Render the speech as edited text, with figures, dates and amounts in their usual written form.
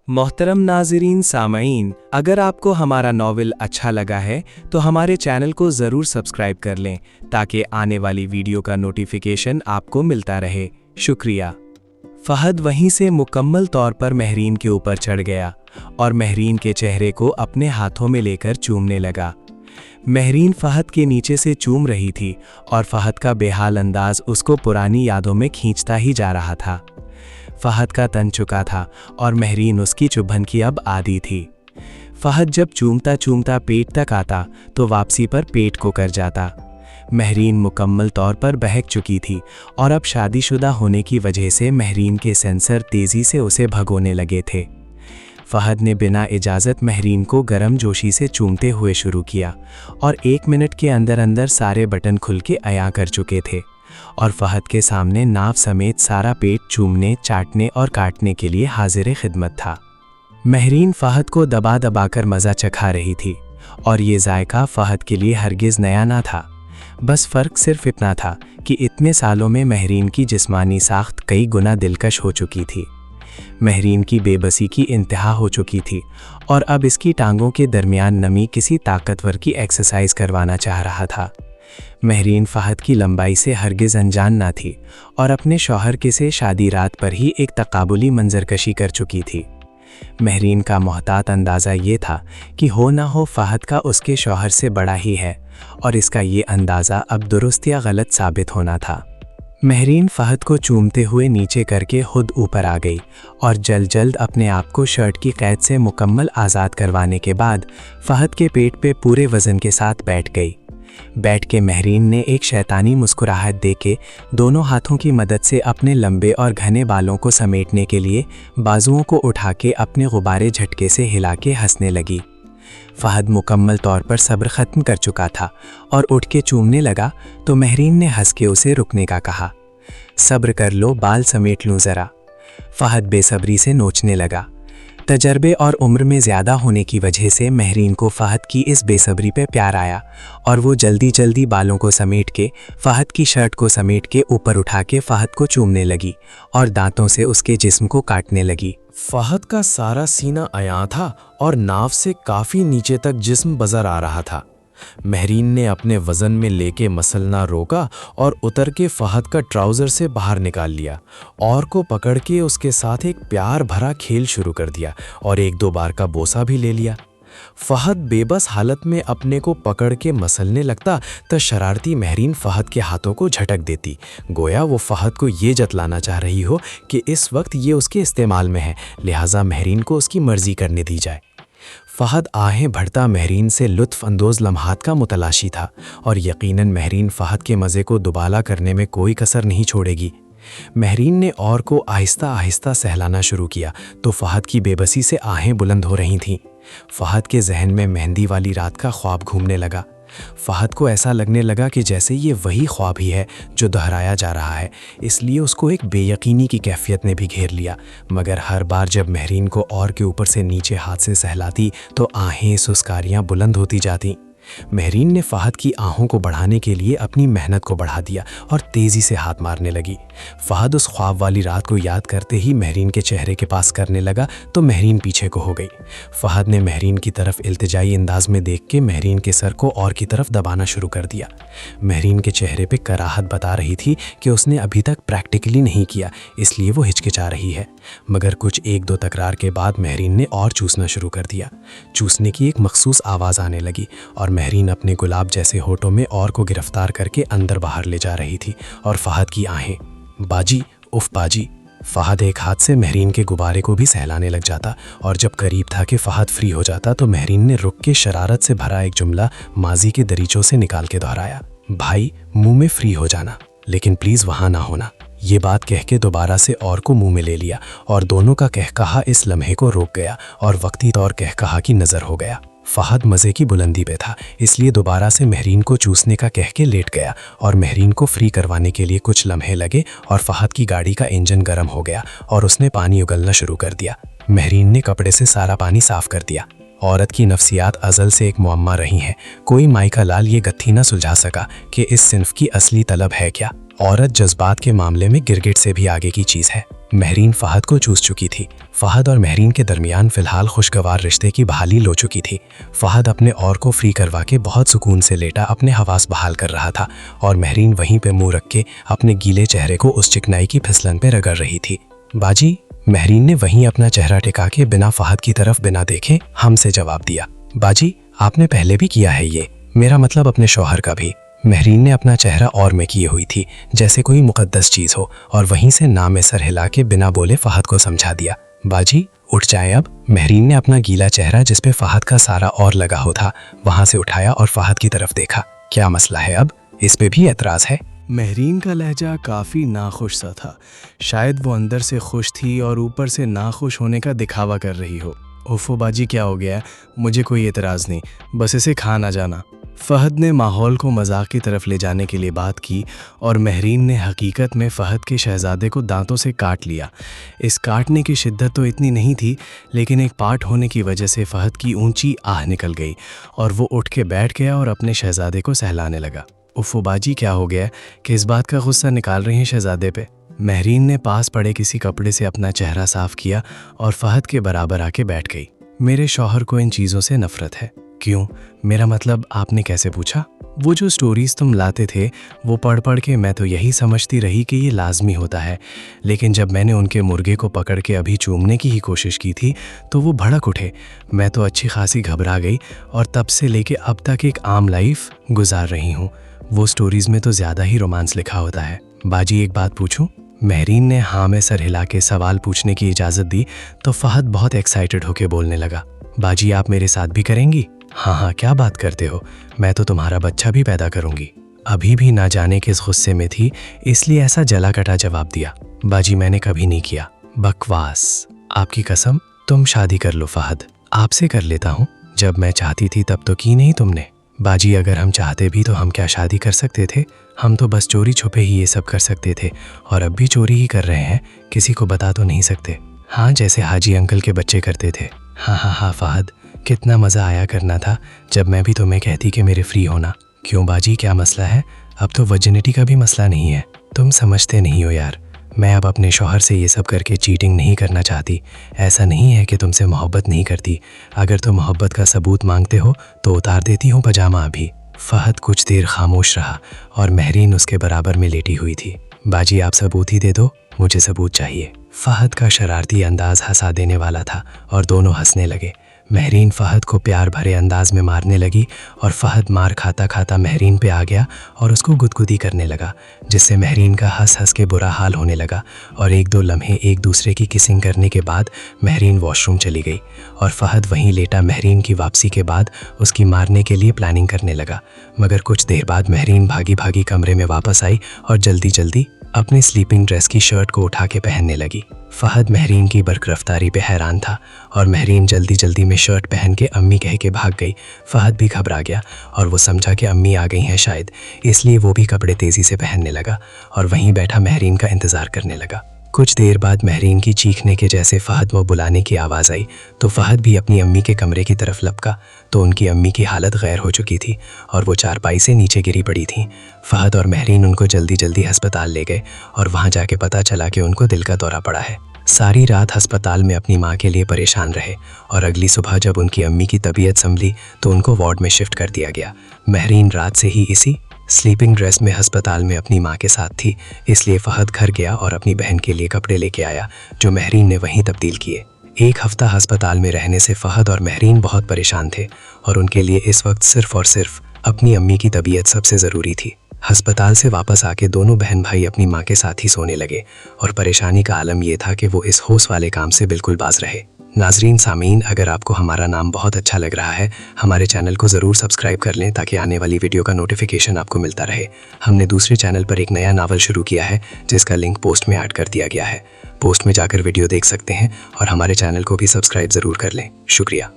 मोहतरम नाज़रीन सामईन, अगर आपको हमारा नावल अच्छा लगा है तो हमारे चैनल को ज़रूर सब्सक्राइब कर लें ताकि आने वाली वीडियो का नोटिफिकेशन आपको मिलता रहे। शुक्रिया। फ़हद वहीं से मुकम्मल तौर पर महरीन के ऊपर चढ़ गया और महरीन के चेहरे को अपने हाथों में लेकर चूमने लगा। महरीन फ़हद के नीचे से चूम रही थी और फ़हद का बेहाल अंदाज उसको पुरानी यादों में खींचता ही जा रहा था। फ़हद का तन चुका था और महरीन उसकी चुभन की अब आदी थी। फ़हद जब चूमता चूमता पेट तक आता तो वापसी पर पेट को कर जाता। महरीन मुकम्मल तौर पर बहक चुकी थी और अब शादीशुदा होने की वजह से महरीन के सेंसर तेज़ी से उसे भगोने लगे थे। फ़हद ने बिना इजाज़त महरीन को गर्मजोशी से चूमते हुए शुरू किया और 1 मिनट के अंदर अंदर सारे बटन खुल के अया कर चुके थे और फ़हद के सामने नाव समेत सारा पेट चूमने, चाटने और काटने के लिए हाजिर खिदमत था। महरीन फ़हद को दबा दबा कर मज़ा चखा रही थी और ये जायका फ़हद के लिए हरगिज़ नया ना था। बस फ़र्क सिर्फ इतना था कि इतने सालों में महरीन की जिस्मानी साख्त कई गुना दिलकश हो चुकी थी। महरीन की बेबसी की इंतहा हो चुकी थी और अब इसकी टांगों के दरमियान नमी किसी ताकतवर की एक्सरसाइज करवाना चाह रहा था। महरीन फ़हद की लंबाई से हरगिज़ अनजान ना थी और अपने शौहर के से शादी रात पर ही एक तकाबुली मंजरकशी कर चुकी थी। महरीन का मोहतात अंदाज़ा ये था कि हो ना हो फ़हद का उसके शौहर से बड़ा ही है और इसका ये अंदाज़ा अब दुरुस्त या गलत साबित होना था। महरीन फ़हद को चूमते हुए नीचे करके खुद ऊपर आ गई और जल्द जल्द अपने आप को शर्ट की क़ैद से मुकम्मल आज़ाद करवाने के बाद फ़हद के पेट पे पूरे वज़न के साथ बैठ गई। बैठ के महरीन ने एक शैतानी मुस्कुराहट देके दोनों हाथों की मदद से अपने लंबे और घने बालों को समेटने के लिए बाजुओं को उठा के अपने गुब्बारे झटके से हिला के हंसने लगी। फ़हद मुकम्मल तौर पर सब्र ख़त्म कर चुका था और उठ के चूमने लगा तो महरीन ने हंस के उसे रुकने का कहा। सब्र कर लो, बाल समेट लूँ ज़रा। फ़हद बेसब्री से नोचने लगा। तजर्बे और उम्र में ज़्यादा होने की वजह से महरीन को फ़हद की इस बेसब्री पे प्यार आया और वो जल्दी जल्दी बालों को समेट के फ़हद की शर्ट को समेट के ऊपर उठा के फ़हद को चूमने लगी और दांतों से उसके जिस्म को काटने लगी। फ़हद का सारा सीना अयां था और नाव से काफ़ी नीचे तक जिस्म बज़र आ रहा था। महरीन ने अपने वज़न में लेके मसलना रोका और उतर के फ़हद का ट्राउज़र से बाहर निकाल लिया और को पकड़ के उसके साथ एक प्यार भरा खेल शुरू कर दिया और 1-2 बार का बोसा भी ले लिया। फ़हद बेबस हालत में अपने को पकड़ के मसलने लगता तो शरारती महरीन फ़हद के हाथों को झटक देती, गोया वो फ़हद को ये जतलाना चाह रही हो कि इस वक्त ये उसके इस्तेमाल में है, लिहाजा महरीन को उसकी मर्ज़ी करने दी जाए। फ़हद आहें भरता महरीन से लुत्फ़ अंदोज़ लम्हात का मुतलाशी था और यकीनन महरीन फ़हद के मज़े को दुबाला करने में कोई कसर नहीं छोड़ेगी। महरीन ने और को आहिस्ता आहिस्ता सहलाना शुरू किया तो फ़हद की बेबसी से आहें बुलंद हो रही थीं। फ़हद के जहन में मेहंदी वाली रात का ख्वाब घूमने लगा। फ़हद को ऐसा लगने लगा कि जैसे ये वही ख्वाब ही है जो दोहराया जा रहा है, इसलिए उसको एक बेयकीनी की कैफियत ने भी घेर लिया। मगर हर बार जब महरीन को और के ऊपर से नीचे हाथ से सहलाती तो आहें सुस्कारियाँ बुलंद होती जाती। महरीन ने फ़हद की आहों को बढ़ाने के लिए अपनी मेहनत को बढ़ा दिया और तेज़ी से हाथ मारने लगी। फ़हद उस ख्वाब वाली रात को याद करते ही महरीन के चेहरे के पास करने लगा तो महरीन पीछे को हो गई। फ़हद ने महरीन की तरफ इल्तिजाई अंदाज में देख के महरीन के सर को और की तरफ दबाना शुरू कर दिया। महरीन के चेहरे पे कराहत बता रही थी कि उसने अभी तक प्रैक्टिकली नहीं किया, इसलिए वो हिचकिचा रही है। मगर कुछ 1-2 तकरार के बाद महरीन ने और चूसना शुरू कर दिया। चूसने की एक मखसूस आवाज़ आने लगी और महरीन अपने गुलाब जैसे होठों में और को गिरफ्तार करके अंदर बाहर ले जा रही थी और फ़हद की आहें, बाजी, उफ बाजी। फ़हद एक हाथ से महरीन के गुब्बारे को भी सहलाने लग जाता और जब करीब था कि फ़हद फ्री हो जाता तो महरीन ने रुक के शरारत से भरा एक जुमला माजी के दरीचों से निकाल के दोहराया, भाई मुंह में फ्री हो जाना, लेकिन प्लीज़ वहाँ ना होना। ये बात कह के दोबारा से और को मुंह में ले लिया और दोनों का कहकहा इस लम्हे को रोक गया और वक्ती तौर कहकहा की नज़र हो गया। फ़हद मज़े की बुलंदी पे था, इसलिए दोबारा से महरीन को चूसने का कह के लेट गया और महरीन को फ्री करवाने के लिए कुछ लम्हे लगे और फ़हद की गाड़ी का इंजन गर्म हो गया और उसने पानी उगलना शुरू कर दिया। महरीन ने कपड़े से सारा पानी साफ़ कर दिया। औरत की नफ्सियात अज़ल से एक मुअम्मा रही हैं। कोई माई का लाल ये गत्थी ना सुलझा सका कि इस सिन्फ की असली तलब है क्या। औरत जज्बात के मामले में गिरगिट से भी आगे की चीज़ है। महरीन फ़हद को चूस चुकी थी। फ़हद और महरीन के दरमियान फ़िलहाल खुशगवार रिश्ते की बहाली हो चुकी थी। फ़हद अपने और को फ्री करवा के बहुत सुकून से लेटा अपने हवास बहाल कर रहा था और महरीन वहीं पे मुंह रख के अपने गीले चेहरे को उस चिकनाई की फिसलन पे रगड़ रही थी। बाजी, महरीन ने वहीं अपना चेहरा टिका के बिना फ़हद की तरफ बिना देखे हमसे जवाब दिया। बाजी, आपने पहले भी किया है ये, मेरा मतलब अपने शौहर का भी। महरीन ने अपना चेहरा और में किए हुई थी जैसे कोई मुकद्दस चीज़ हो और वहीं से ना में सर हिला के बिना बोले फ़हद को समझा दिया। बाजी, उठ जाए अब। महरीन ने अपना गीला चेहरा जिस पे फ़हद का सारा और लगा हो था वहां से उठाया और फ़हद की तरफ देखा। क्या मसला है अब, इस पे भी एतराज़ है? महरीन का लहजा काफ़ी नाखुश सा था। शायद वो अंदर से खुश थी और ऊपर से नाखुश होने का दिखावा कर रही हो। ओफो बाजी, क्या हो गया? मुझे कोई एतराज़ नहीं, बस इसे खा ना जाना। फ़हद ने माहौल को मजाक की तरफ ले जाने के लिए बात की और महरीन ने हकीकत में फ़हद के शहज़ादे को दांतों से काट लिया। इस काटने की शिद्दत तो इतनी नहीं थी, लेकिन एक पार्ट होने की वजह से फ़हद की ऊंची आह निकल गई और वो उठ के बैठ गया और अपने शहज़ादे को सहलाने लगा। उफ़ो बाजी, क्या हो गया कि इस बात का गुस्सा निकाल रही हैं शहज़ादे पे? महरीन ने पास पड़े किसी कपड़े से अपना चेहरा साफ़ किया और फ़हद के बराबर आके बैठ गई। मेरे शौहर को इन चीज़ों से नफ़रत है। क्यों? मेरा मतलब, आपने कैसे पूछा? वो जो स्टोरीज़ तुम लाते थे वो पढ़ पढ़ के मैं तो यही समझती रही कि ये लाजमी होता है, लेकिन जब मैंने उनके मुर्गे को पकड़ के अभी चूमने की ही कोशिश की थी तो वो भड़क उठे। मैं तो अच्छी खासी घबरा गई और तब से लेके अब तक एक आम लाइफ गुजार रही हूँ। वो स्टोरीज़ में तो ज़्यादा ही रोमांस लिखा होता है। बाजी, एक बात पूछूं? महरीन ने हाँ में सर हिला के सवाल पूछने की इजाज़त दी तो फ़हद बहुत एक्साइटेड होकर बोलने लगा। बाजी, आप मेरे साथ भी करेंगी? हाँ, क्या बात करते हो, मैं तो तुम्हारा बच्चा भी पैदा करूंगी। अभी भी ना जाने किस गुस्से में थी इसलिए ऐसा जला कटा जवाब दिया। बाजी, मैंने कभी नहीं किया। बकवास, आपकी कसम। तुम शादी कर लो फ़हद, आपसे कर लेता हूँ। जब मैं चाहती थी तब तो की नहीं तुमने। बाजी, अगर हम चाहते भी तो हम क्या शादी कर सकते थे? हम तो बस चोरी छुपे ही ये सब कर सकते थे और अब भी चोरी ही कर रहे हैं, किसी को बता तो नहीं सकते। हाँ, जैसे हाजी अंकल के बच्चे करते थे। हाँ फ़हद, कितना मज़ा आया करना था जब मैं भी तुम्हें कहती कि मेरे फ्री होना। क्यों बाजी, क्या मसला है? अब तो वर्जिनिटी का भी मसला नहीं है। तुम समझते नहीं हो यार, मैं अब अपने शौहर से ये सब करके चीटिंग नहीं करना चाहती। ऐसा नहीं है कि तुमसे मोहब्बत नहीं करती, अगर तुम मोहब्बत का सबूत मांगते हो तो उतार देती हूँ पजामा अभी। फ़हद कुछ देर खामोश रहा और महरीन उसके बराबर में लेटी हुई थी। बाजी, आप सबूत ही दे दो, मुझे सबूत चाहिए। फ़हद का शरारती अंदाज हंसा देने वाला था और दोनों हंसने लगे। महरीन फ़हद को प्यार भरे अंदाज में मारने लगी और फ़हद मार खाता खाता महरीन पे आ गया और उसको गुदगुदी करने लगा, जिससे महरीन का हंस हंस के बुरा हाल होने लगा और एक दो लम्हे एक दूसरे की किसिंग करने के बाद महरीन वॉशरूम चली गई और फ़हद वहीं लेटा महरीन की वापसी के बाद उसकी मारने के लिए प्लानिंग करने लगा। मगर कुछ देर बाद महरीन भागी भागी कमरे में वापस आई और जल्दी जल्दी अपने स्लीपिंग ड्रेस की शर्ट को उठा के पहनने लगी। फ़हद महरीन की बरकरफ्तारी पे हैरान था और महरीन जल्दी जल्दी में शर्ट पहन के अम्मी कह के भाग गई। फ़हद भी घबरा गया और वो समझा कि अम्मी आ गई हैं शायद, इसलिए वो भी कपड़े तेज़ी से पहनने लगा और वहीं बैठा महरीन का इंतज़ार करने लगा। कुछ देर बाद महरीन की चीखने के जैसे फ़हद को बुलाने की आवाज़ आई तो फ़हद भी अपनी अम्मी के कमरे की तरफ लपका तो उनकी अम्मी की हालत गैर हो चुकी थी और वो चारपाई से नीचे गिरी पड़ी थी। फ़हद और महरीन उनको जल्दी जल्दी अस्पताल ले गए और वहाँ जाके पता चला कि उनको दिल का दौरा पड़ा है। सारी रात अस्पताल में अपनी माँ के लिए परेशान रहे और अगली सुबह जब उनकी अम्मी की तबीयत संभली तो उनको वार्ड में शिफ्ट कर दिया गया। महरीन रात से ही इसी स्लीपिंग ड्रेस में अस्पताल में अपनी माँ के साथ थी, इसलिए फ़हद घर गया और अपनी बहन के लिए कपड़े लेके आया जो महरीन ने वहीं तब्दील किए। एक हफ्ता अस्पताल में रहने से फ़हद और महरीन बहुत परेशान थे और उनके लिए इस वक्त सिर्फ और सिर्फ अपनी अम्मी की तबीयत सबसे ज़रूरी थी। अस्पताल से वापस आके दोनों बहन भाई अपनी माँ के साथ ही सोने लगे और परेशानी का आलम यह था कि वो इस होश वाले काम से बिल्कुल बाज रहे। नाजरीन सामीन, अगर आपको हमारा नाम बहुत अच्छा लग रहा है, हमारे चैनल को ज़रूर सब्सक्राइब कर लें ताकि आने वाली वीडियो का नोटिफिकेशन आपको मिलता रहे। हमने दूसरे चैनल पर एक नया नावल शुरू किया है जिसका लिंक पोस्ट में ऐड कर दिया गया है। पोस्ट में जाकर वीडियो देख सकते हैं और हमारे चैनल को भी सब्सक्राइब ज़रूर कर लें। शुक्रिया।